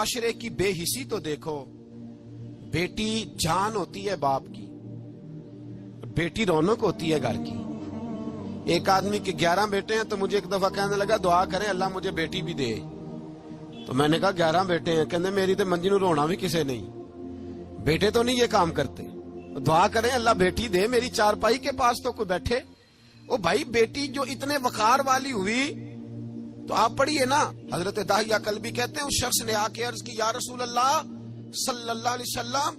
माशरे की बेहिसी तो देखो। बेटी जान होती है बाप की, बेटी रौनक होती है घर की। एक आदमी के 11 बेटे हैं तो मुझे एक दफा कहने लगा दुआ करें अल्लाह मुझे बेटी भी दे। तो मैंने कहा 11 बेटे हैं, कहते मेरी तो मंजी नूं रोना भी किसे नहीं, बेटे तो नहीं ये काम करते, दुआ करें अल्लाह बेटी दे, मेरी चारपाई के पास तो कोई बैठे। ओ भाई बेटी जो इतने वकार वाली हुई तो आप पढ़िए ना, हजरत दाहिया कल्बी कहते हैं उस शख्स ने आके अर्ज की या रसूल अल्लाह सल्लल्लाहु अलैहि वसल्लम,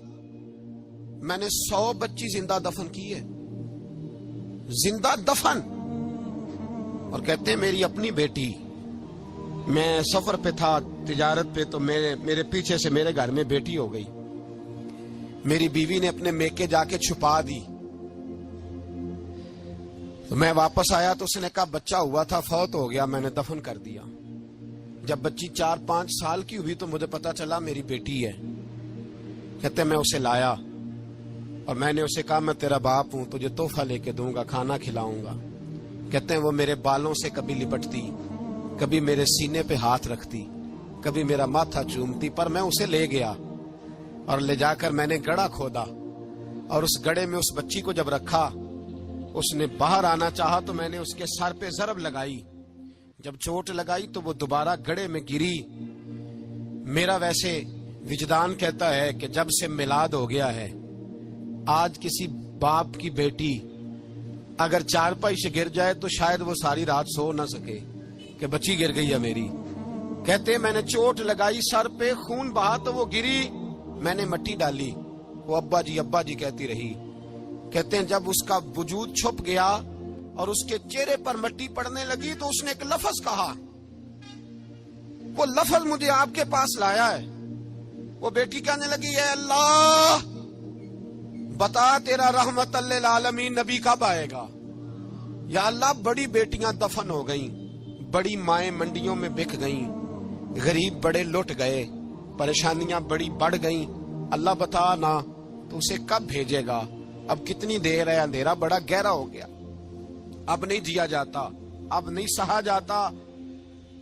मैंने 100 बच्ची जिंदा दफन की है, जिंदा दफन। और कहते हैं मेरी अपनी बेटी, मैं सफर पे था तिजारत पे, तो मेरे पीछे से मेरे घर में बेटी हो गई, मेरी बीवी ने अपने मेके जाके छुपा दी। तो मैं वापस आया तो उसने कहा बच्चा हुआ था, फौत हो गया, मैंने दफन कर दिया। जब बच्ची 4-5 साल की हुई तो मुझे पता चला मेरी बेटी है। कहते मैं उसे लाया और मैंने उसे कहा मैं तेरा बाप हूं, तुझे तोहफा लेके दूंगा, खाना खिलाऊंगा। कहते हैं वो मेरे बालों से कभी लिपटती, कभी मेरे सीने पे हाथ रखती, कभी मेरा माथा चूमती, पर मैं उसे ले गया और ले जाकर मैंने गड़ा खोदा और उस गड़े में उस बच्ची को जब रखा, उसने बाहर आना चाहा तो मैंने उसके सर पे जरब लगाई। जब चोट लगाई तो वो दोबारा गड़े में गिरी। मेरा वैसे विजदान कहता है कि जब से मिलाद हो गया है, आज किसी बाप की बेटी अगर चारपाई से गिर जाए तो शायद वो सारी रात सो ना सके कि बच्ची गिर गई है मेरी। कहते मैंने चोट लगाई सर पे, खून बहा तो वो गिरी, मैंने मट्टी डाली, वो अब्बा जी कहती रही। कहते हैं जब उसका वजूद छुप गया और उसके चेहरे पर मट्टी पड़ने लगी तो उसने एक लफ्ज कहा, वो लफ्ज मुझे आपके पास लाया है। वो बेटी कहने लगी है अल्लाह बता तेरा रहमतल लिल आलमीन नबी कब आएगा। या अल्लाह बड़ी बेटियां दफन हो गईं, बड़ी माएं मंडियों में बिक गईं, गरीब बड़े लुट गए, परेशानियां बड़ी बढ़ गईं, अल्लाह बता ना तो उसे कब भेजेगा। अब कितनी देर है, अंधेरा बड़ा गहरा हो गया, अब नहीं जिया जाता, अब नहीं सहा जाता,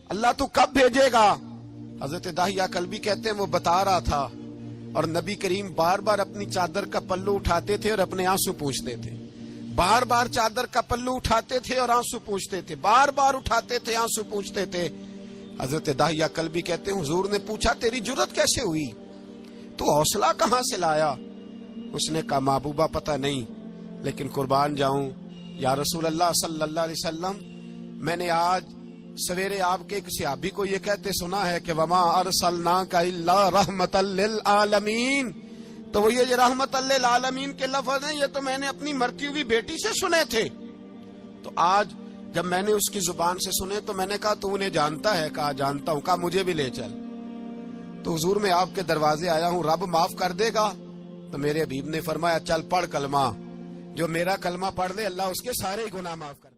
अल्लाह तू कब भेजेगा। हजरत दाहिया कल्बी कहते हैं वो बता रहा था और नबी करीम बार बार अपनी चादर का पल्लू उठाते थे और अपने आंसू पूंछते थे, बार बार चादर का पल्लू उठाते थे और आंसू पूंछते थे, बार बार उठाते थे आंसू पूंछते थे। हजरत दाहिया कल्बी कहते हैं हुजूर ने पूछा तेरी जुर्रत कैसे हुई, तू हौसला कहां से लाया। उसने कहा महबूबा पता नहीं, लेकिन कुर्बान जाऊं या रसूल अल्लाह सल्लल्लाहु अलैहि वसल्लम, मैंने आज सवेरे आपके एक सहाबी को ये कहते सुना है कि वमा अरसलनाका इल्ला रहमतल लिल आलमीन। तो वो ये रहमतल लिल आलमीन के लफ्ज हैं, ये तो मैंने अपनी मरती हुई बेटी से सुने थे। तो आज जब मैंने उसकी जुबान से सुने तो मैंने कहा तू उन्हें जानता है। कहा जानता हूं। कहा मुझे भी ले चल। तो हुजूर मैं आपके दरवाजे आया हूं, रब माफ कर देगा। तो मेरे हबीब ने फरमाया चल पढ़ कलमा, जो मेरा कलमा पढ़ ले अल्लाह उसके सारे गुनाह माफ कर।